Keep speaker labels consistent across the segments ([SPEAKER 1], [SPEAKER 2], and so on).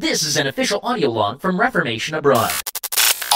[SPEAKER 1] This is an official audio log from Reformation Abroad.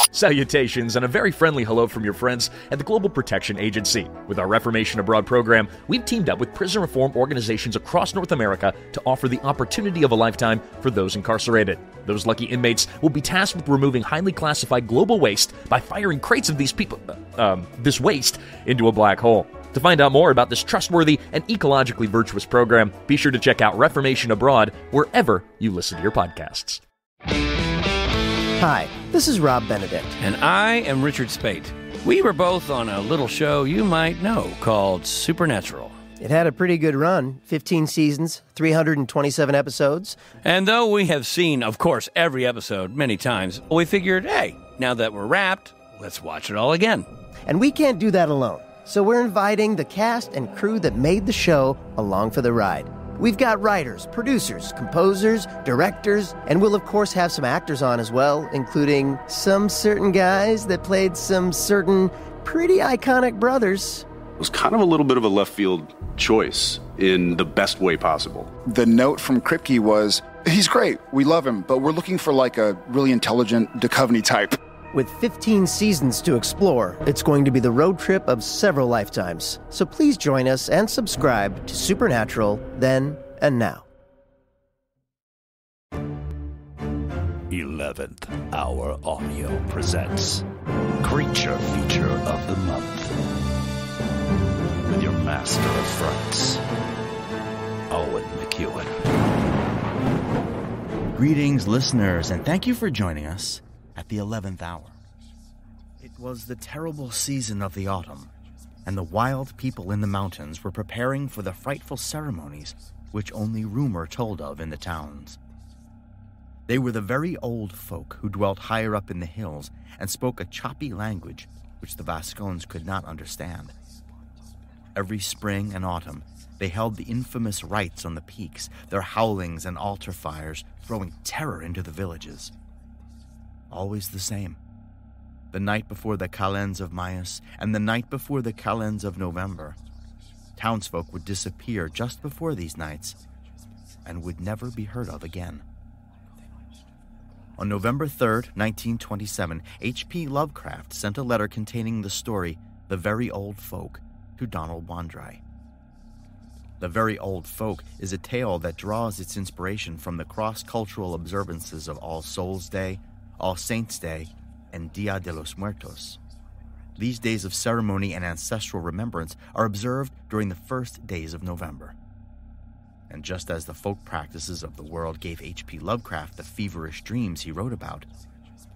[SPEAKER 2] Salutations and a very friendly hello from your friends at the Global Protection Agency. With our Reformation Abroad program, we've teamed up with prison reform organizations across North America to offer the opportunity of a lifetime for those incarcerated. Those lucky inmates will be tasked with removing highly classified global waste by firing crates of this waste into a black hole. To find out more about this trustworthy and ecologically virtuous program, be sure to check out Reformation Abroad wherever you listen to your podcasts.
[SPEAKER 3] Hi, this is Rob Benedict.
[SPEAKER 4] And I am Richard Spate. We were both on a little show you might know called Supernatural.
[SPEAKER 3] It had a pretty good run, 15 seasons, 327 episodes.
[SPEAKER 4] And though we have seen, of course, every episode many times, we figured, hey, now that we're wrapped, let's watch it all again.
[SPEAKER 3] And we can't do that alone, so we're inviting the cast and crew that made the show along for the ride. We've got writers, producers, composers, directors, and we'll of course have some actors on as well, including some certain guys that played some certain pretty iconic brothers.
[SPEAKER 5] It was kind of a little bit of a left field choice in the best way possible.
[SPEAKER 6] The note from Kripke was, he's great, we love him, but we're looking for like a really intelligent Duchovny type.
[SPEAKER 3] With 15 seasons to explore, it's going to be the road trip of several lifetimes. So please join us and subscribe to Supernatural then and now.
[SPEAKER 7] 11th Hour Audio presents Creature Feature of the Month with your master of frights, Owen McEwen.
[SPEAKER 8] Greetings, listeners, and thank you for joining us at the 11th hour. It was the terrible season of the autumn, and the wild people in the mountains were preparing for the frightful ceremonies which only rumor told of in the towns. They were the very old folk who dwelt higher up in the hills and spoke a choppy language which the Vascones could not understand. Every spring and autumn, they held the infamous rites on the peaks, their howlings and altar fires throwing terror into the villages. Always the same. The night before the Kalends of Maius and the night before the Kalends of November, townsfolk would disappear just before these nights and would never be heard of again. On November 3rd, 1927, H.P. Lovecraft sent a letter containing the story The Very Old Folk to Donald Wandrei. The Very Old Folk is a tale that draws its inspiration from the cross-cultural observances of All Souls' Day, All Saints' Day, and Dia de los Muertos. These days of ceremony and ancestral remembrance are observed during the first days of November. And just as the folk practices of the world gave H.P. Lovecraft the feverish dreams he wrote about,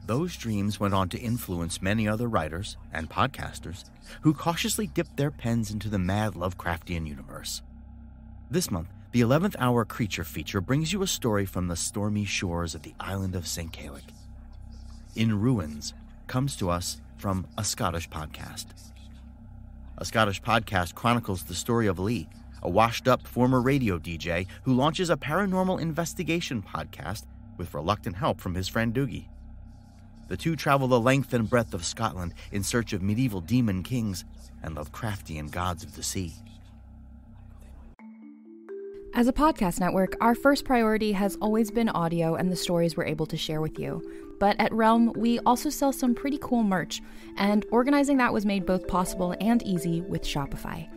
[SPEAKER 8] those dreams went on to influence many other writers and podcasters who cautiously dipped their pens into the mad Lovecraftian universe. This month, the 11th Hour Creature Feature brings you a story from the stormy shores of the island of St. Gaelic. In Ruins comes to us from A Scottish Podcast. A Scottish Podcast chronicles the story of Lee, a washed-up former radio DJ who launches a paranormal investigation podcast with reluctant help from his friend Doogie. The two travel the length and breadth of Scotland in search of medieval demon kings and Lovecraftian gods of the sea.
[SPEAKER 9] As a podcast network, our first priority has always been audio and the stories we're able to share with you. But at Realm, we also sell some pretty cool merch, and organizing that was made both possible and easy with Shopify.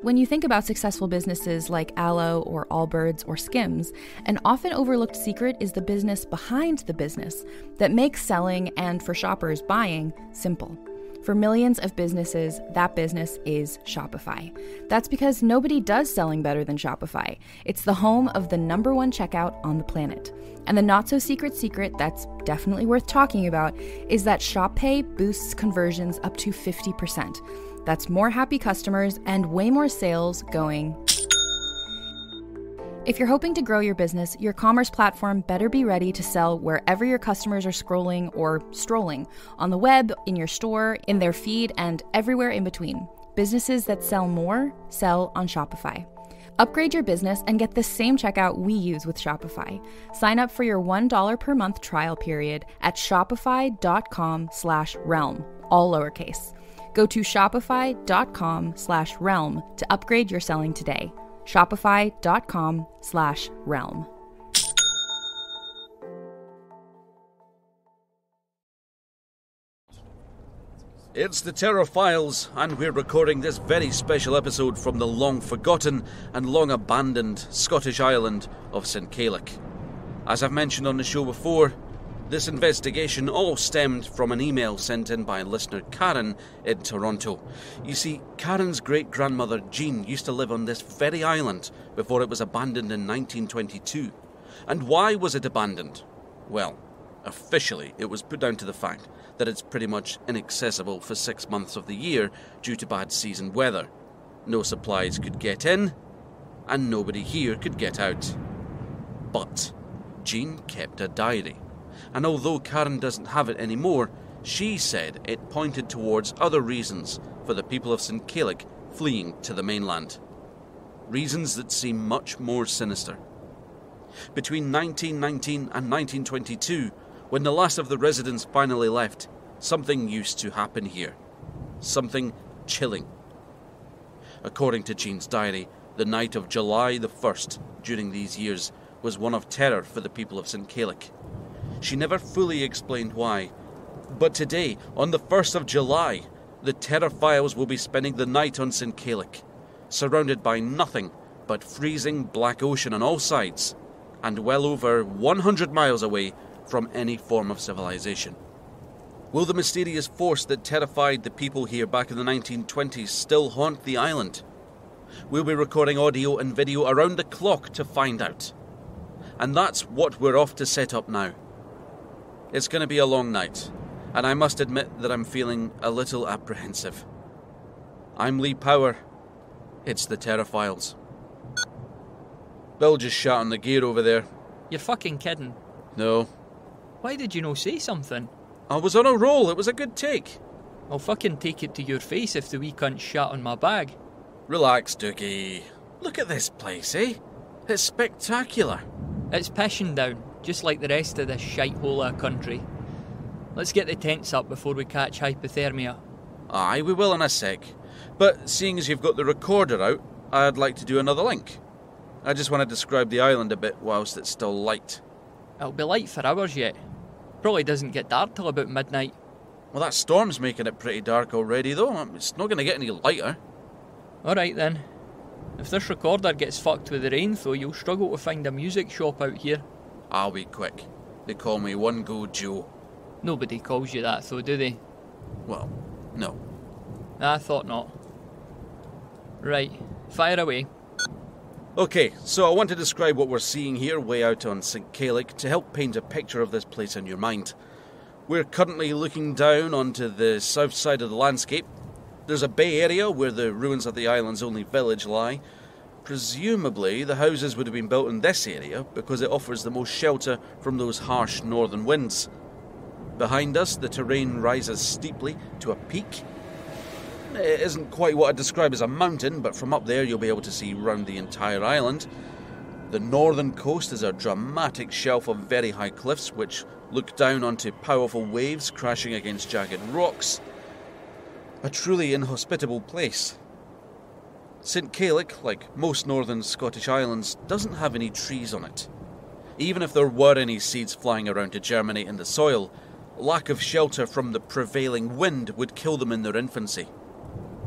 [SPEAKER 9] When you think about successful businesses like Aloe or Allbirds or Skims, an often overlooked secret is the business behind the business that makes selling and, for shoppers, buying simple. For millions of businesses, that business is Shopify. That's because nobody does selling better than Shopify. It's the home of the #1 checkout on the planet. And the not-so-secret secret that's definitely worth talking about is that Shop Pay boosts conversions up to 50%. That's more happy customers and way more sales going. If you're hoping to grow your business, your commerce platform better be ready to sell wherever your customers are scrolling or strolling, on the web, in your store, in their feed, and everywhere in between. Businesses that sell more, sell on Shopify. Upgrade your business and get the same checkout we use with Shopify. Sign up for your $1 per month trial period at shopify.com/realm, all lowercase. Go to shopify.com/realm to upgrade your selling today. Shopify.com/realm.
[SPEAKER 10] It's the Terror Files, and we're recording this very special episode from the long-forgotten and long-abandoned Scottish island of St. Caoillich. As I've mentioned on the show before, this investigation all stemmed from an email sent in by listener Karen in Toronto. You see, Karen's great-grandmother Jean used to live on this very island before it was abandoned in 1922. And why was it abandoned? Well, officially, it was put down to the fact that it's pretty much inaccessible for 6 months of the year due to bad season weather. No supplies could get in, and nobody here could get out. But Jean kept a diary, and although Karen doesn't have it anymore, she said it pointed towards other reasons for the people of St. Caoillich fleeing to the mainland. Reasons that seem much more sinister. Between 1919 and 1922, when the last of the residents finally left, something used to happen here. Something chilling. According to Jean's diary, the night of July the 1st during these years was one of terror for the people of St. Caoillich. She never fully explained why, but today, on the 1st of July, the Terror Files will be spending the night on St. Caoillich, surrounded by nothing but freezing black ocean on all sides, and well over 100 miles away from any form of civilization. Will the mysterious force that terrified the people here back in the 1920s still haunt the island? We'll be recording audio and video around the clock to find out. And that's what we're off to set up now. It's going to be a long night, and I must admit that I'm feeling a little apprehensive. I'm Lee Power. It's the Terror Files. Bill just shot on the gear over there.
[SPEAKER 11] You're fucking kidding.
[SPEAKER 10] No.
[SPEAKER 11] Why did you no say something?
[SPEAKER 10] I was on a roll, it was a good take.
[SPEAKER 11] I'll fucking take it to your face if the wee cunt shat on my bag.
[SPEAKER 10] Relax, Dookie. Look at this place, eh? It's spectacular.
[SPEAKER 11] It's pissing down, just like the rest of this shithole of a country. Let's get the tents up before we catch hypothermia.
[SPEAKER 10] Aye, we will in a sec. But seeing as you've got the recorder out, I'd like to do another link. I just want to describe the island a bit whilst it's still light.
[SPEAKER 11] It'll be light for hours yet. Probably doesn't get dark till about midnight.
[SPEAKER 10] Well, that storm's making it pretty dark already, though. It's not going to get any lighter.
[SPEAKER 11] Alright then. If this recorder gets fucked with the rain, though, you'll struggle to find a music shop out here.
[SPEAKER 10] I'll be quick. They call me One Go Joe.
[SPEAKER 11] Nobody calls you that, though, do they?
[SPEAKER 10] Well, no.
[SPEAKER 11] I thought not. Right, fire away.
[SPEAKER 10] Okay, so I want to describe what we're seeing here way out on St. Caoillich to help paint a picture of this place in your mind. We're currently looking down onto the south side of the landscape. There's a bay area where the ruins of the island's only village lie. Presumably, the houses would have been built in this area because it offers the most shelter from those harsh northern winds. Behind us, the terrain rises steeply to a peak. It isn't quite what I'd describe as a mountain, but from up there you'll be able to see round the entire island. The northern coast is a dramatic shelf of very high cliffs which look down onto powerful waves crashing against jagged rocks. A truly inhospitable place. St. Caoillich, like most northern Scottish islands, doesn't have any trees on it. Even if there were any seeds flying around to germinate in the soil, lack of shelter from the prevailing wind would kill them in their infancy.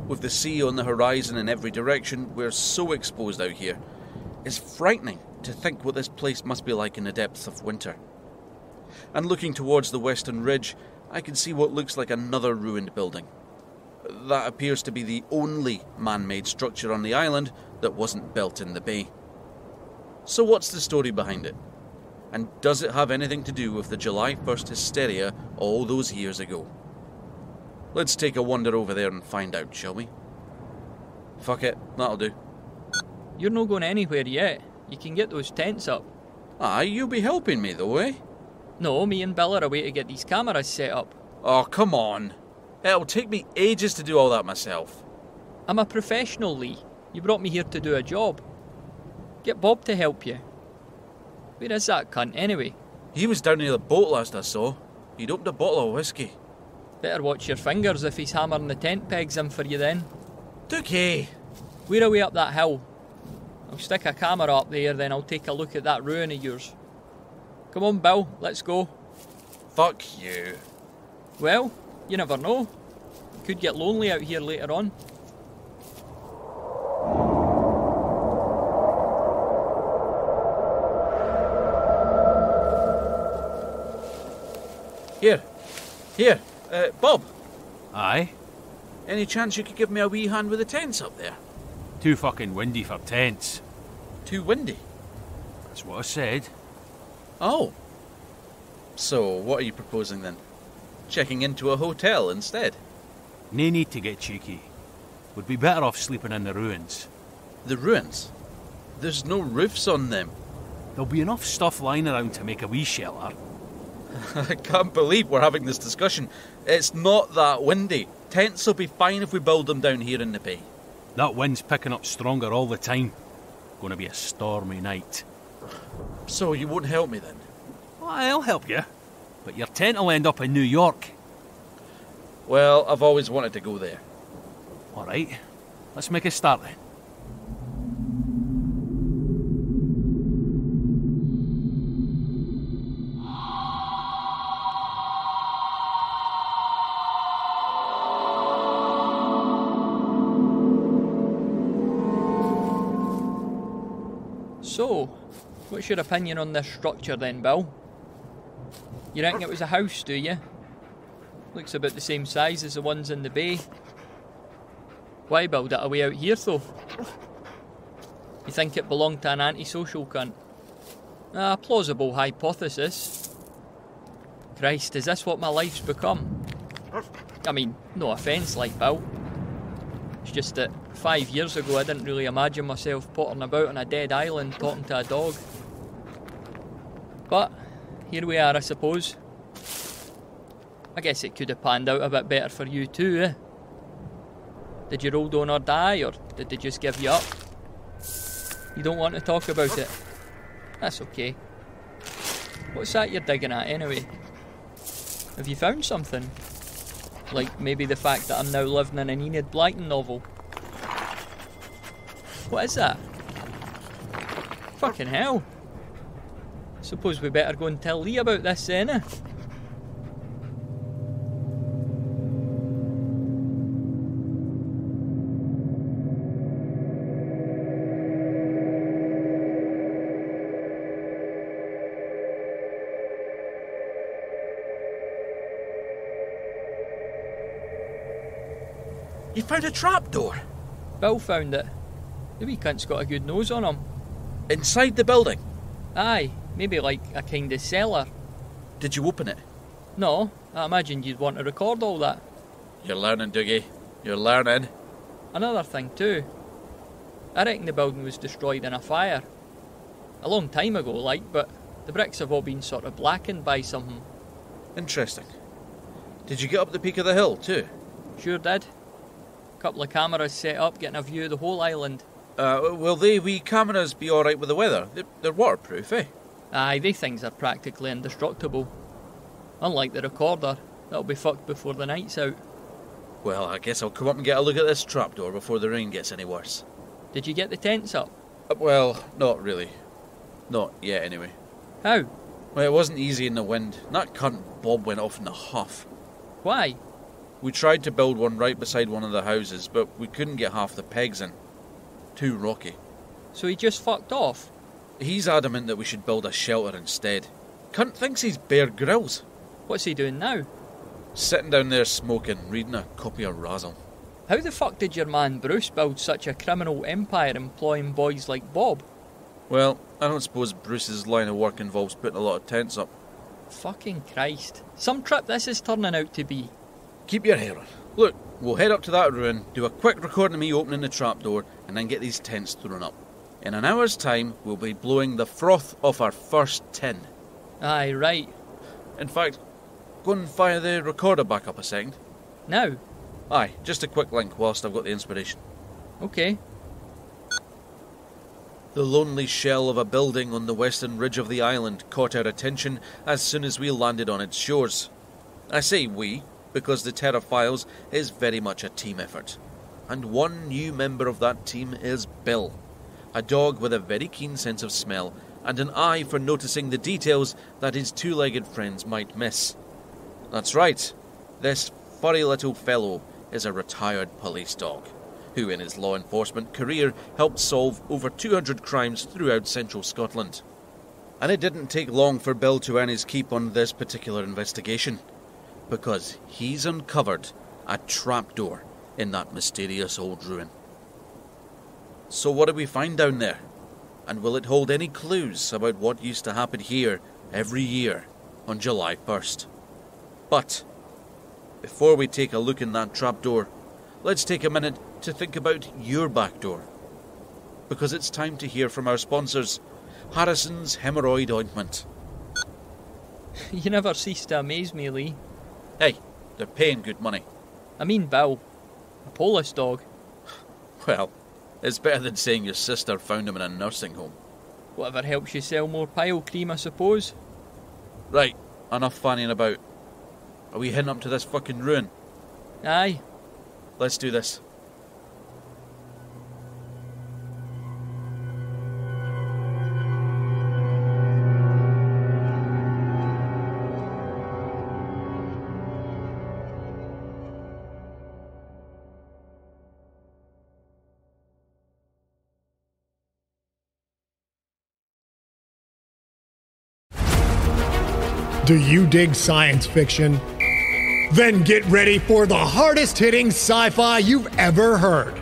[SPEAKER 10] With the sea on the horizon in every direction, we're so exposed out here. It's frightening to think what this place must be like in the depths of winter. And looking towards the western ridge, I can see what looks like another ruined building. That appears to be the only man-made structure on the island that wasn't built in the bay. So what's the story behind it? And does it have anything to do with the July 1st hysteria all those years ago? Let's take a wander over there and find out, shall we? Fuck it, that'll do.
[SPEAKER 11] You're not going anywhere yet. You can get those tents up.
[SPEAKER 10] Aye, you'll be helping me though, eh?
[SPEAKER 11] No, me and Bill are away to get these cameras set up.
[SPEAKER 10] Oh, come on. It'll take me ages to do all that myself.
[SPEAKER 11] I'm a professional, Lee. You brought me here to do a job. Get Bob to help you. Where is that cunt, anyway?
[SPEAKER 10] He was down near the boat last I saw. He'd opened a bottle of whiskey.
[SPEAKER 11] Better watch your fingers if he's hammering the tent pegs in for you then.
[SPEAKER 10] Dookie!
[SPEAKER 11] We're away up that hill. I'll stick a camera up there, then I'll take a look at that ruin of yours. Come on, Bill, let's go.
[SPEAKER 10] Fuck you.
[SPEAKER 11] Well, you never know. Could get lonely out here later on.
[SPEAKER 10] Here, Bob.
[SPEAKER 12] Aye?
[SPEAKER 10] Any chance you could give me a wee hand with the tents up there?
[SPEAKER 12] Too fucking windy for tents.
[SPEAKER 10] Too windy?
[SPEAKER 12] That's what I said.
[SPEAKER 10] Oh. So, what are you proposing then? Checking into a hotel instead?
[SPEAKER 12] No need to get cheeky. Would be better off sleeping in the ruins.
[SPEAKER 10] The ruins? There's no roofs on them.
[SPEAKER 12] There'll be enough stuff lying around to make a wee shelter.
[SPEAKER 10] I can't believe we're having this discussion. It's not that windy. Tents will be fine if we build them down here in the bay.
[SPEAKER 12] That wind's picking up stronger all the time. Going to be a stormy night.
[SPEAKER 10] So you won't help me then?
[SPEAKER 12] Well, I'll help you. But your tent will end up in New York.
[SPEAKER 10] Well, I've always wanted to go there.
[SPEAKER 12] All right. Let's make a start then.
[SPEAKER 11] So, what's your opinion on this structure then, Bill? You reckon it was a house, do you? Looks about the same size as the ones in the bay. Why build it away out here, though? You think it belonged to an antisocial cunt? A plausible hypothesis. Christ, is this what my life's become? I mean, no offence, like Bill. It's just that 5 years ago I didn't really imagine myself pottering about on a dead island talking to a dog. But here we are, I suppose. I guess it could have panned out a bit better for you too, eh? Did your old owner die, or did they just give you up? You don't want to talk about it? That's okay. What's that you're digging at anyway? Have you found something? Like maybe the fact that I'm now living in an Enid Blyton novel? What is that? Fucking hell. Suppose we better go and tell Lee about this then, eh?
[SPEAKER 10] You found a trapdoor?
[SPEAKER 11] Bill found it. The wee cunt's got a good nose on him.
[SPEAKER 10] Inside the building?
[SPEAKER 11] Aye, maybe like a kind of cellar.
[SPEAKER 10] Did you open it?
[SPEAKER 11] No, I imagined you'd want to record all that.
[SPEAKER 10] You're learning, Dougie. You're learning.
[SPEAKER 11] Another thing too. I reckon the building was destroyed in a fire. A long time ago, like, but the bricks have all been sort of blackened by something.
[SPEAKER 10] Interesting. Did you get up the peak of the hill too?
[SPEAKER 11] Sure did. Couple of cameras set up, getting a view of the whole island.
[SPEAKER 10] Will they wee cameras be alright with the weather? They're waterproof, eh?
[SPEAKER 11] Aye, they things are practically indestructible. Unlike the recorder, that'll be fucked before the night's out.
[SPEAKER 10] Well, I guess I'll come up and get a look at this trapdoor before the rain gets any worse.
[SPEAKER 11] Did you get the tents up?
[SPEAKER 10] Well, not really. Not yet, anyway.
[SPEAKER 11] How?
[SPEAKER 10] Well, it wasn't easy in the wind. That cunt Bob went off in a huff.
[SPEAKER 11] Why?
[SPEAKER 10] We tried to build one right beside one of the houses, but we couldn't get half the pegs in. Too rocky.
[SPEAKER 11] So he just fucked off?
[SPEAKER 10] He's adamant that we should build a shelter instead. Cunt thinks he's Bear Grylls.
[SPEAKER 11] What's he doing now?
[SPEAKER 10] Sitting down there smoking, reading a copy of Razzle.
[SPEAKER 11] How the fuck did your man Bruce build such a criminal empire employing boys like Bob?
[SPEAKER 10] Well, I don't suppose Bruce's line of work involves putting a lot of tents up.
[SPEAKER 11] Fucking Christ. Some trip this is turning out to be.
[SPEAKER 10] Keep your hair on. Look, we'll head up to that ruin, do a quick recording of me opening the trapdoor, and then get these tents thrown up. In an hour's time, we'll be blowing the froth off our first tin.
[SPEAKER 11] Aye, right.
[SPEAKER 10] In fact, go and fire the recorder back up a second.
[SPEAKER 11] Now?
[SPEAKER 10] Aye, just a quick link whilst I've got the inspiration.
[SPEAKER 11] Okay.
[SPEAKER 10] The lonely shell of a building on the western ridge of the island caught our attention as soon as we landed on its shores. I say we, because the Terra Files is very much a team effort. And one new member of that team is Bill, a dog with a very keen sense of smell and an eye for noticing the details that his two-legged friends might miss. That's right, this furry little fellow is a retired police dog, who in his law enforcement career helped solve over 200 crimes throughout central Scotland. And it didn't take long for Bill to earn his keep on this particular investigation, because he's uncovered a trapdoor in that mysterious old ruin. So what do we find down there? And will it hold any clues about what used to happen here every year on July 1st? But before we take a look in that trapdoor, let's take a minute to think about your back door. Because it's time to hear from our sponsors, Harrison's Hemorrhoid Ointment.
[SPEAKER 11] You never cease to amaze me, Lee.
[SPEAKER 10] Hey, they're paying good money.
[SPEAKER 11] I mean Bill, a Polish dog.
[SPEAKER 10] Well, it's better than saying your sister found him in a nursing home.
[SPEAKER 11] Whatever helps you sell more pile cream, I suppose.
[SPEAKER 10] Right, enough fanning about. Are we heading up to this fucking ruin?
[SPEAKER 11] Aye.
[SPEAKER 10] Let's do this.
[SPEAKER 13] Do you dig science fiction? Then get ready for the hardest-hitting sci-fi you've ever heard.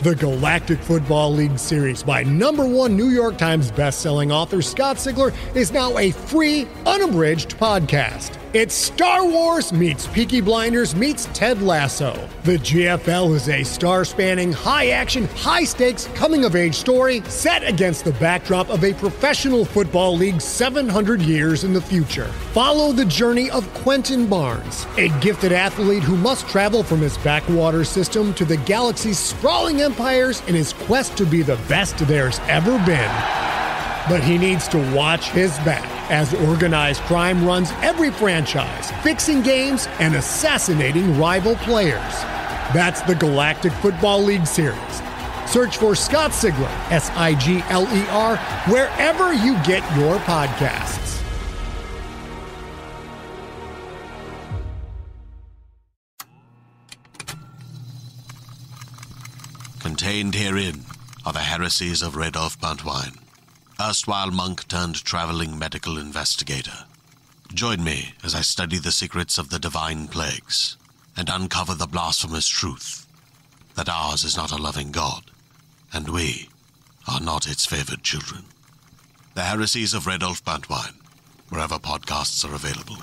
[SPEAKER 13] The Galactic Football League series by #1 New York Times bestselling author Scott Sigler is now a free, unabridged podcast. It's Star Wars meets Peaky Blinders meets Ted Lasso. The GFL is a star-spanning, high-action, high-stakes, coming-of-age story set against the backdrop of a professional football league 700 years in the future. Follow the journey of Quentin Barnes, a gifted athlete who must travel from his backwater system to the galaxy's sprawling empires in his quest to be the best there's ever been. But he needs to watch his back as organized crime runs every franchise, fixing games and assassinating rival players. That's the Galactic Football League series. Search for Scott Sigler, Sigler, wherever you get your podcasts.
[SPEAKER 14] Contained herein are the heresies of Radolf Buntwine, erstwhile monk turned traveling medical investigator. Join me as I study the secrets of the divine plagues and uncover the blasphemous truth that ours is not a loving God, and we are not its favored children. The heresies of Radolf Buntwine, wherever podcasts are available.